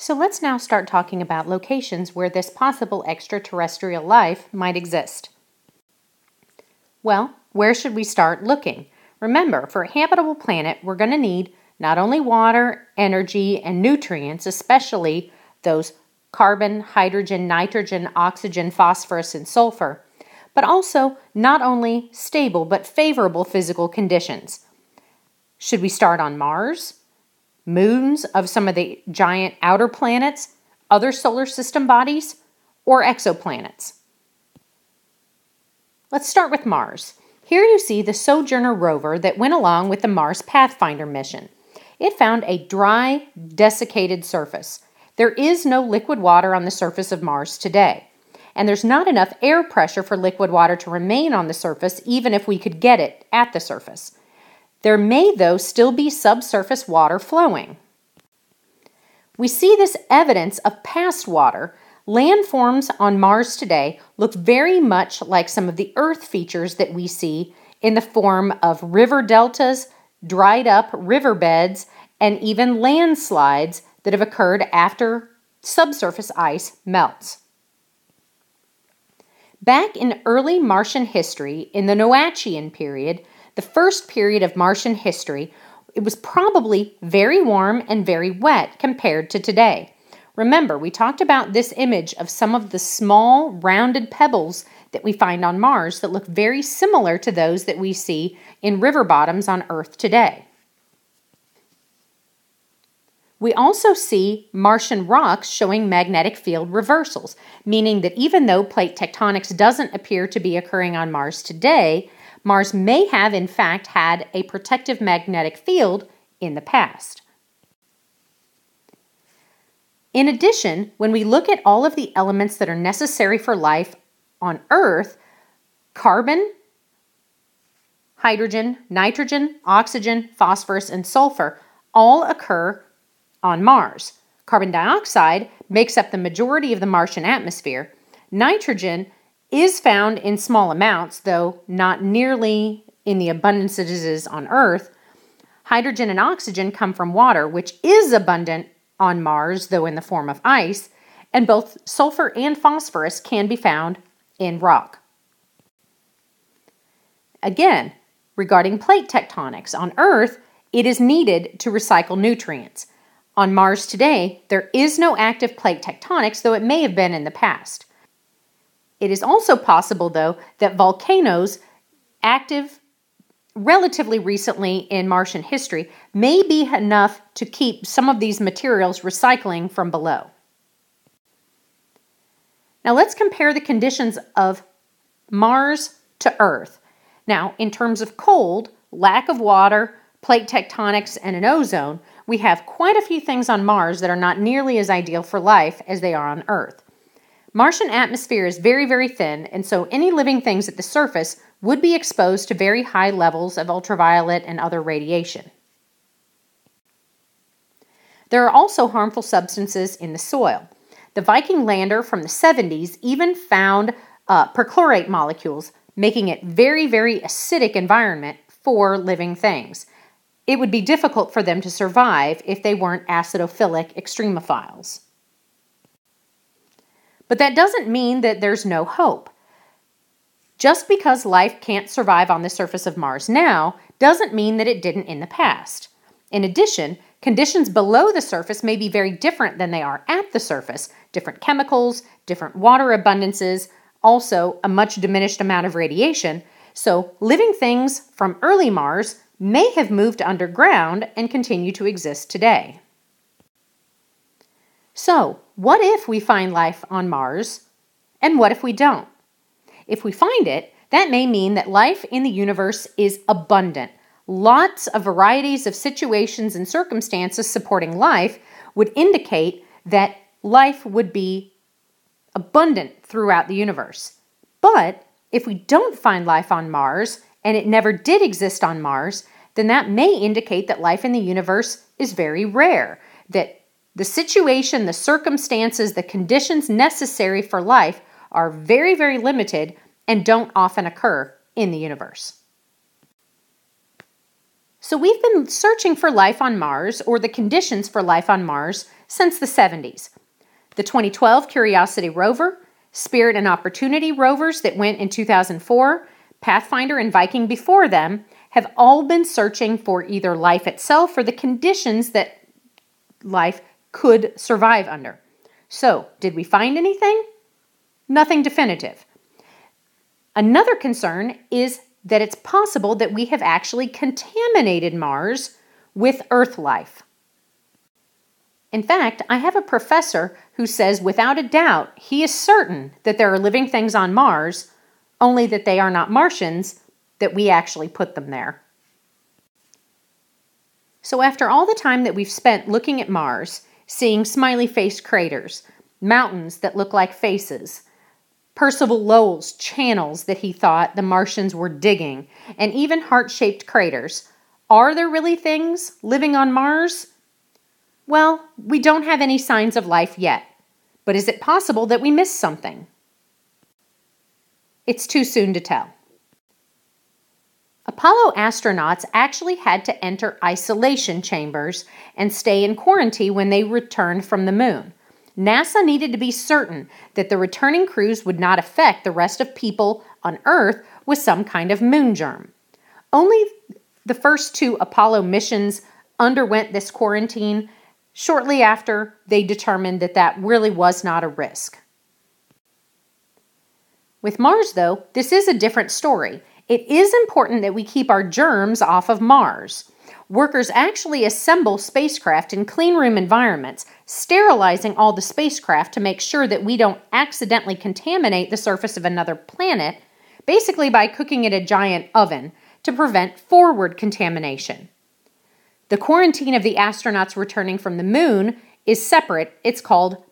So let's now start talking about locations where this possible extraterrestrial life might exist. Well, where should we start looking? Remember, for a habitable planet, we're going to need not only water, energy, and nutrients, especially those carbon, hydrogen, nitrogen, oxygen, phosphorus, and sulfur, but also not only stable but favorable physical conditions. Should we start on Mars, moons of some of the giant outer planets, other solar system bodies, or exoplanets? Let's start with Mars. Here you see the Sojourner rover that went along with the Mars Pathfinder mission. It found a dry, desiccated surface. There is no liquid water on the surface of Mars today, and there's not enough air pressure for liquid water to remain on the surface even if we could get it at the surface. There may, though, still be subsurface water flowing. We see this evidence of past water. Landforms on Mars today look very much like some of the Earth features that we see in the form of river deltas, dried up riverbeds, and even landslides that have occurred after subsurface ice melts. Back in early Martian history, in the Noachian period, the first period of Martian history, it was probably very warm and very wet compared to today. Remember, we talked about this image of some of the small, rounded pebbles that we find on Mars that look very similar to those that we see in river bottoms on Earth today. We also see Martian rocks showing magnetic field reversals, meaning that even though plate tectonics doesn't appear to be occurring on Mars today, Mars may have in fact had a protective magnetic field in the past. In addition, when we look at all of the elements that are necessary for life on Earth, carbon, hydrogen, nitrogen, oxygen, phosphorus, and sulfur all occur on Mars. Carbon dioxide makes up the majority of the Martian atmosphere. Nitrogen is found in small amounts, though not nearly in the abundance it is on Earth. Hydrogen and oxygen come from water, which is abundant on Mars, though in the form of ice, and both sulfur and phosphorus can be found in rock. Again, regarding plate tectonics, on Earth, it is needed to recycle nutrients. On Mars today, there is no active plate tectonics, though it may have been in the past. It is also possible, though, that volcanoes active relatively recently in Martian history may be enough to keep some of these materials recycling from below. Now let's compare the conditions of Mars to Earth. Now, in terms of cold, lack of water, plate tectonics, and an ozone, we have quite a few things on Mars that are not nearly as ideal for life as they are on Earth. Martian atmosphere is very, very thin, and so any living things at the surface would be exposed to very high levels of ultraviolet and other radiation. There are also harmful substances in the soil. The Viking lander from the 70s even found perchlorate molecules, making it very, very acidic environment for living things. It would be difficult for them to survive if they weren't acidophilic extremophiles. But that doesn't mean that there's no hope. Just because life can't survive on the surface of Mars now doesn't mean that it didn't in the past. In addition, conditions below the surface may be very different than they are at the surface. Different chemicals, different water abundances, also a much diminished amount of radiation. So living things from early Mars may have moved underground and continue to exist today. So, what if we find life on Mars, and what if we don't? If we find it, that may mean that life in the universe is abundant. Lots of varieties of situations and circumstances supporting life would indicate that life would be abundant throughout the universe. But if we don't find life on Mars, and it never did exist on Mars, then that may indicate that life in the universe is very rare, that the situation, the circumstances, the conditions necessary for life are very, very limited and don't often occur in the universe. So we've been searching for life on Mars, or the conditions for life on Mars, since the 70s. The 2012 Curiosity rover, Spirit and Opportunity rovers that went in 2004, Pathfinder and Viking before them, have all been searching for either life itself or the conditions that life could survive under. So, did we find anything? Nothing definitive. Another concern is that it's possible that we have actually contaminated Mars with Earth life. In fact, I have a professor who says without a doubt he is certain that there are living things on Mars, only that they are not Martians, that we actually put them there. So after all the time that we've spent looking at Mars, seeing smiley-faced craters, mountains that look like faces, Percival Lowell's channels that he thought the Martians were digging, and even heart-shaped craters, are there really things living on Mars? Well, we don't have any signs of life yet, but is it possible that we missed something? It's too soon to tell. Apollo astronauts actually had to enter isolation chambers and stay in quarantine when they returned from the moon. NASA needed to be certain that the returning crews would not affect the rest of people on Earth with some kind of moon germ. Only the first 2 Apollo missions underwent this quarantine shortly after they determined that that really was not a risk. With Mars, though, this is a different story. It is important that we keep our germs off of Mars. Workers actually assemble spacecraft in clean room environments, sterilizing all the spacecraft to make sure that we don't accidentally contaminate the surface of another planet, basically by cooking in a giant oven to prevent forward contamination. The quarantine of the astronauts returning from the moon is separate. It's called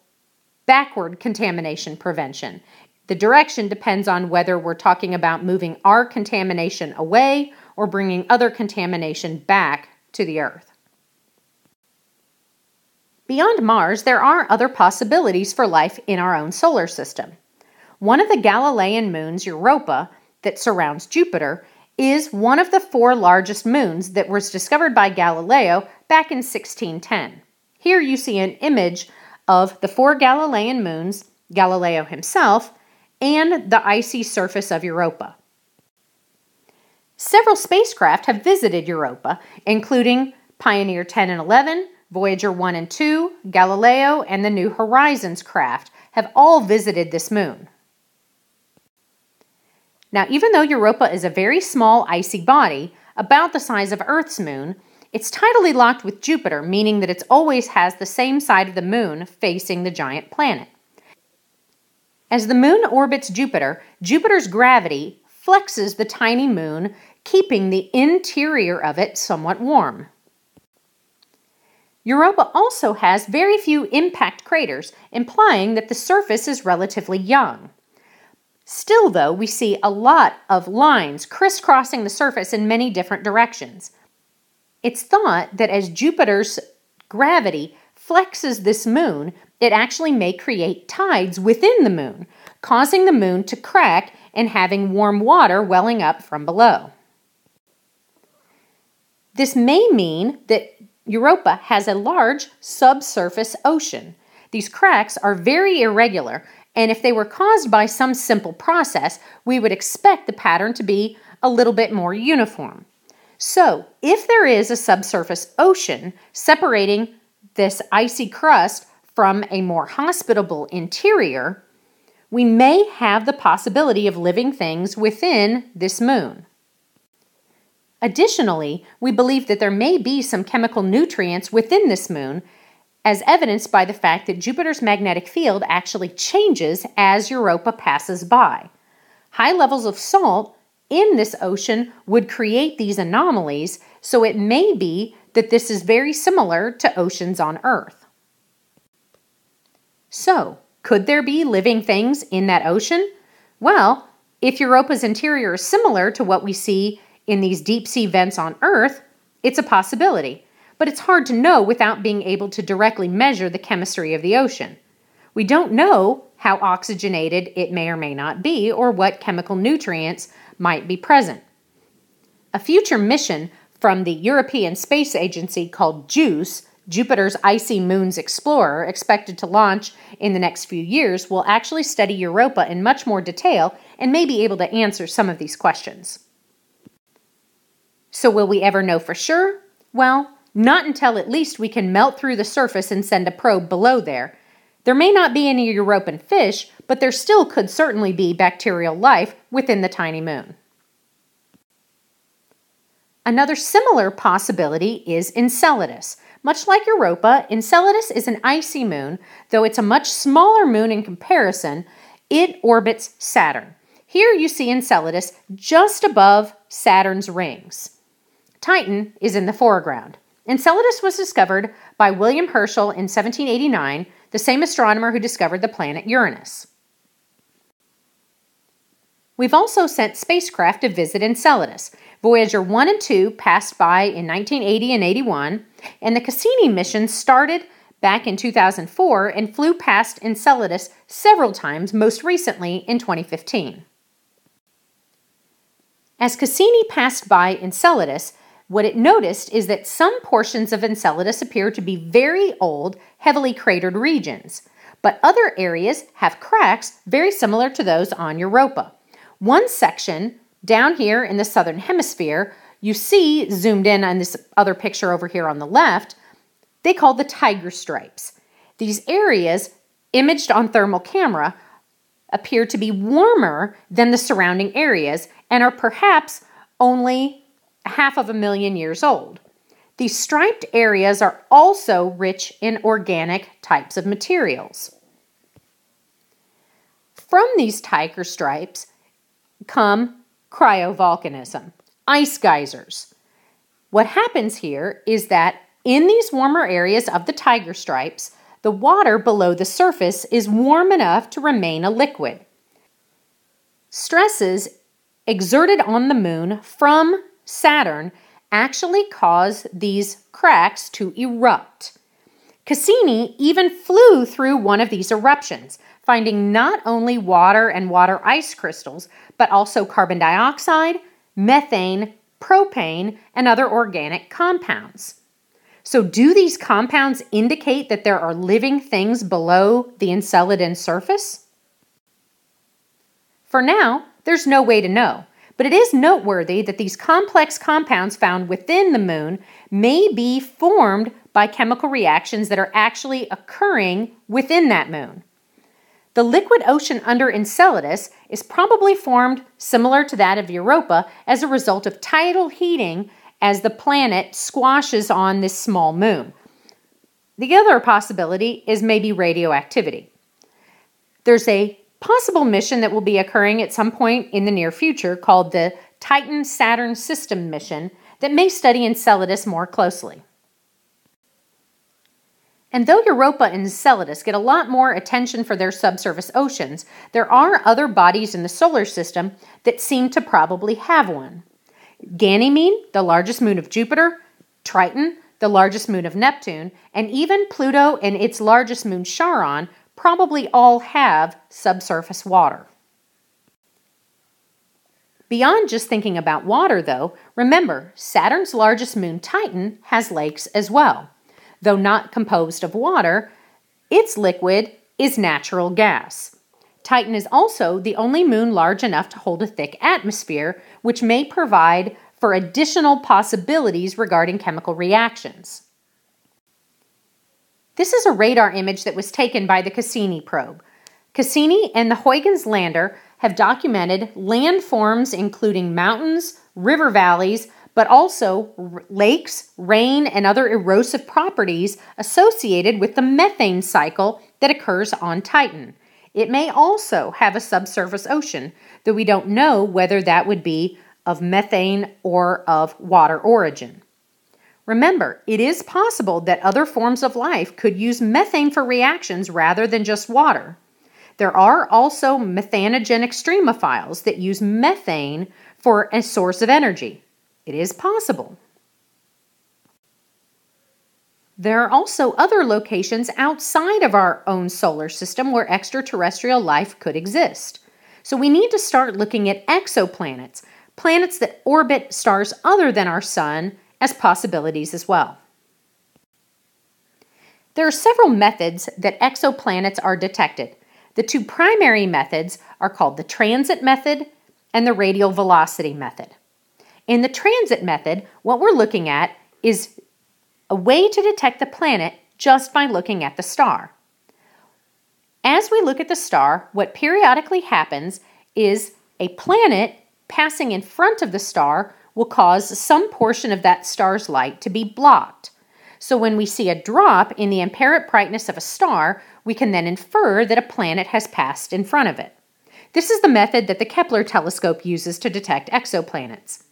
backward contamination prevention. The direction depends on whether we're talking about moving our contamination away or bringing other contamination back to the Earth. Beyond Mars, there are other possibilities for life in our own solar system. One of the Galilean moons, Europa, that surrounds Jupiter, is one of the 4 largest moons that was discovered by Galileo back in 1610. Here you see an image of the 4 Galilean moons, Galileo himself, and the icy surface of Europa. Several spacecraft have visited Europa, including Pioneer 10 and 11, Voyager 1 and 2, Galileo, and the New Horizons craft have all visited this moon. Now, even though Europa is a very small icy body, about the size of Earth's moon, it's tidally locked with Jupiter, meaning that it always has the same side of the moon facing the giant planet. As the moon orbits Jupiter, Jupiter's gravity flexes the tiny moon, keeping the interior of it somewhat warm. Europa also has very few impact craters, implying that the surface is relatively young. Still, though, we see a lot of lines crisscrossing the surface in many different directions. It's thought that as Jupiter's gravity flexes this moon, it actually may create tides within the moon, causing the moon to crack and having warm water welling up from below. This may mean that Europa has a large subsurface ocean. These cracks are very irregular, and if they were caused by some simple process, we would expect the pattern to be a little bit more uniform. So, if there is a subsurface ocean separating this icy crust from a more hospitable interior, we may have the possibility of living things within this moon. Additionally, we believe that there may be some chemical nutrients within this moon, as evidenced by the fact that Jupiter's magnetic field actually changes as Europa passes by. High levels of salt in this ocean would create these anomalies, so it may be that this is very similar to oceans on Earth. So, could there be living things in that ocean? Well, if Europa's interior is similar to what we see in these deep sea vents on Earth, it's a possibility. But it's hard to know without being able to directly measure the chemistry of the ocean. We don't know how oxygenated it may or may not be, or what chemical nutrients might be present. A future mission from the European Space Agency called JUICE, Jupiter's Icy Moons Explorer, expected to launch in the next few years, will actually study Europa in much more detail and may be able to answer some of these questions. So will we ever know for sure? Well, not until at least we can melt through the surface and send a probe below there. There may not be any Europan fish, but there still could certainly be bacterial life within the tiny moon. Another similar possibility is Enceladus. Much like Europa, Enceladus is an icy moon, though it's a much smaller moon in comparison. It orbits Saturn. Here you see Enceladus just above Saturn's rings. Titan is in the foreground. Enceladus was discovered by William Herschel in 1789, the same astronomer who discovered the planet Uranus. We've also sent spacecraft to visit Enceladus. Voyager 1 and 2 passed by in 1980 and 81, and the Cassini mission started back in 2004 and flew past Enceladus several times, most recently in 2015. As Cassini passed by Enceladus, what it noticed is that some portions of Enceladus appear to be very old, heavily cratered regions, but other areas have cracks very similar to those on Europa. One section down here in the southern hemisphere, you see zoomed in on this other picture over here on the left, they call the tiger stripes. These areas, imaged on thermal camera, appear to be warmer than the surrounding areas and are perhaps only 500,000 years old. These striped areas are also rich in organic types of materials. From these tiger stripes come cryovolcanism, ice geysers. What happens here is that in these warmer areas of the tiger stripes, the water below the surface is warm enough to remain a liquid. Stresses exerted on the moon from Saturn actually cause these cracks to erupt. Cassini even flew through one of these eruptions, finding not only water and water ice crystals, but also carbon dioxide, methane, propane, and other organic compounds. So do these compounds indicate that there are living things below the Enceladine surface? For now, there's no way to know, but it is noteworthy that these complex compounds found within the moon may be formed by chemical reactions that are actually occurring within that moon. The liquid ocean under Enceladus is probably formed similar to that of Europa as a result of tidal heating as the planet squashes on this small moon. The other possibility is maybe radioactivity. There's a possible mission that will be occurring at some point in the near future called the Titan-Saturn System mission that may study Enceladus more closely. And though Europa and Enceladus get a lot more attention for their subsurface oceans, there are other bodies in the solar system that seem to probably have one. Ganymede, the largest moon of Jupiter, Triton, the largest moon of Neptune, and even Pluto and its largest moon Charon probably all have subsurface water. Beyond just thinking about water, though, remember, Saturn's largest moon, Titan, has lakes as well. Though not composed of water, its liquid is natural gas. Titan is also the only moon large enough to hold a thick atmosphere, which may provide for additional possibilities regarding chemical reactions. This is a radar image that was taken by the Cassini probe. Cassini and the Huygens lander have documented landforms including mountains, river valleys, but also lakes, rain, and other erosive properties associated with the methane cycle that occurs on Titan. It may also have a subsurface ocean, though we don't know whether that would be of methane or of water origin. Remember, it is possible that other forms of life could use methane for reactions rather than just water. There are also methanogen extremophiles that use methane for a source of energy. It is possible. There are also other locations outside of our own solar system where extraterrestrial life could exist. So we need to start looking at exoplanets, planets that orbit stars other than our sun as possibilities as well. There are several methods that exoplanets are detected. The two primary methods are called the transit method and the radial velocity method. In the transit method, what we're looking at is a way to detect the planet just by looking at the star. As we look at the star, what periodically happens is a planet passing in front of the star will cause some portion of that star's light to be blocked. So when we see a drop in the apparent brightness of a star, we can then infer that a planet has passed in front of it. This is the method that the Kepler telescope uses to detect exoplanets.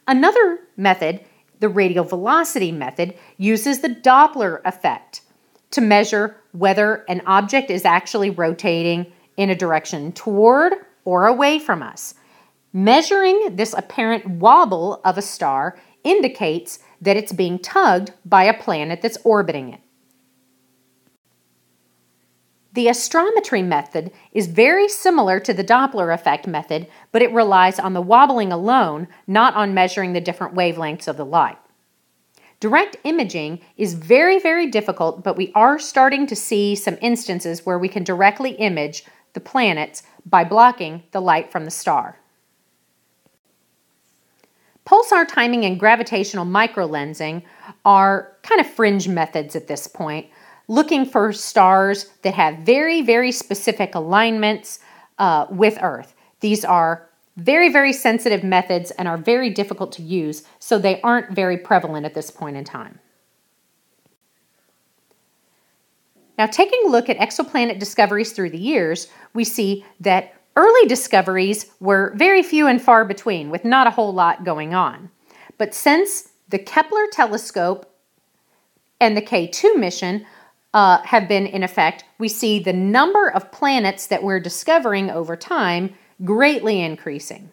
Another method, the radial velocity method, uses the Doppler effect to measure whether an object is actually rotating in a direction toward or away from us. Measuring this apparent wobble of a star indicates that it's being tugged by a planet that's orbiting it. The astrometry method is very similar to the Doppler effect method, but it relies on the wobbling alone, not on measuring the different wavelengths of the light. Direct imaging is very, very difficult, but we are starting to see some instances where we can directly image the planets by blocking the light from the star. Pulsar timing and gravitational microlensing are kind of fringe methods at this point, looking for stars that have very, very specific alignments with Earth. These are very, very sensitive methods and are very difficult to use, so they aren't very prevalent at this point in time. Now, taking a look at exoplanet discoveries through the years, we see that early discoveries were very few and far between, with not a whole lot going on. But since the Kepler telescope and the K2 mission have been in effect, we see the number of planets that we're discovering over time greatly increasing.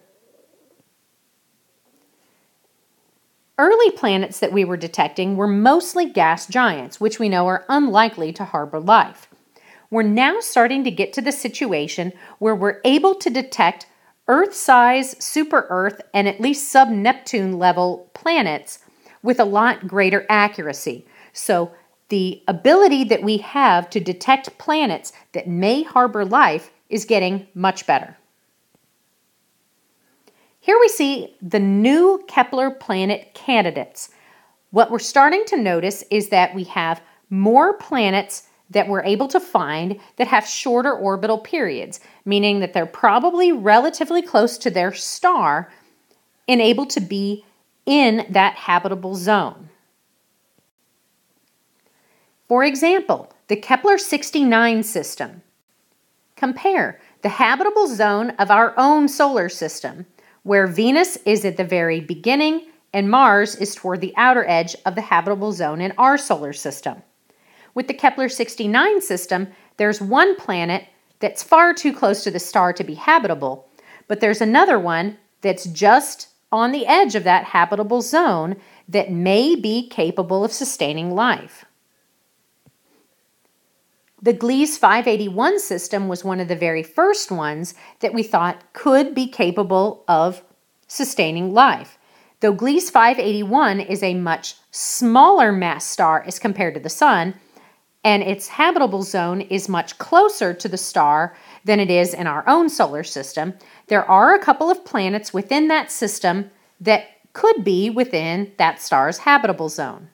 Early planets that we were detecting were mostly gas giants, which we know are unlikely to harbor life. We're now starting to get to the situation where we're able to detect Earth-size super-Earth and at least sub-Neptune level planets with a lot greater accuracy. So the ability that we have to detect planets that may harbor life is getting much better. Here we see the new Kepler planet candidates. What we're starting to notice is that we have more planets that we're able to find that have shorter orbital periods, meaning that they're probably relatively close to their star and able to be in that habitable zone. For example, the Kepler-69 system. Compare the habitable zone of our own solar system, where Venus is at the very beginning and Mars is toward the outer edge of the habitable zone in our solar system. With the Kepler-69 system, there's one planet that's far too close to the star to be habitable, but there's another one that's just on the edge of that habitable zone that may be capable of sustaining life. The Gliese 581 system was one of the very first ones that we thought could be capable of sustaining life. Though Gliese 581 is a much smaller mass star as compared to the Sun, and its habitable zone is much closer to the star than it is in our own solar system, there are a couple of planets within that system that could be within that star's habitable zone.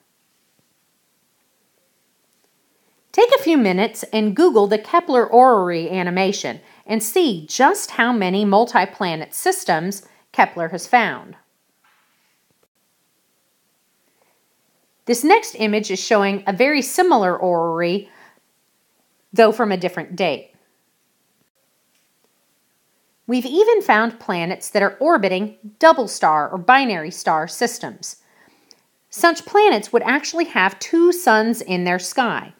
Take a few minutes and Google the Kepler orrery animation and see just how many multi-planet systems Kepler has found. This next image is showing a very similar orrery, though from a different date. We've even found planets that are orbiting double star or binary star systems. Such planets would actually have two suns in their sky.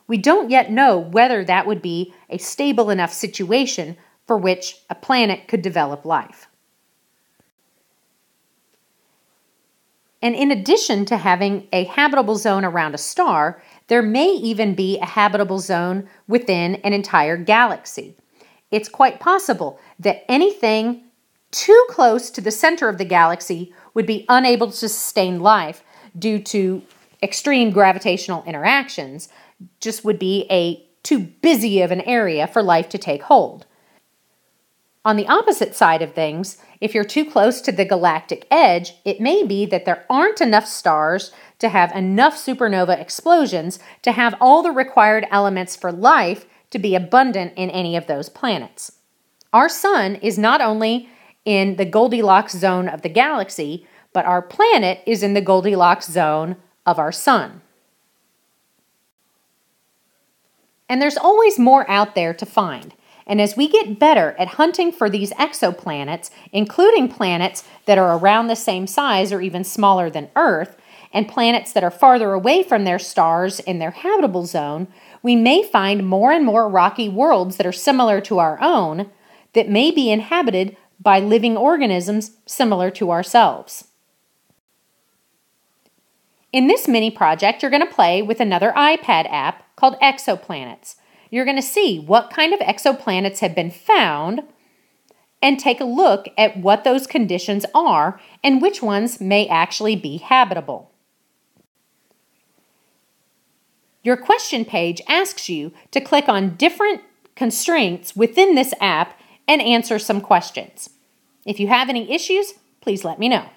We don't yet know whether that would be a stable enough situation for which a planet could develop life. And in addition to having a habitable zone around a star, there may even be a habitable zone within an entire galaxy. It's quite possible that anything too close to the center of the galaxy would be unable to sustain life due to extreme gravitational interactions, just would be too busy of an area for life to take hold. On the opposite side of things, if you're too close to the galactic edge, it may be that there aren't enough stars to have enough supernova explosions to have all the required elements for life to be abundant in any of those planets. Our sun is not only in the Goldilocks zone of the galaxy, but our planet is in the Goldilocks zone of our sun. And there's always more out there to find. And as we get better at hunting for these exoplanets, including planets that are around the same size or even smaller than Earth, and planets that are farther away from their stars in their habitable zone, we may find more and more rocky worlds that are similar to our own that may be inhabited by living organisms similar to ourselves. In this mini project, you're going to play with another iPad app called Exoplanets. You're going to see what kind of exoplanets have been found and take a look at what those conditions are and which ones may actually be habitable. Your question page asks you to click on different constraints within this app and answer some questions. If you have any issues, please let me know.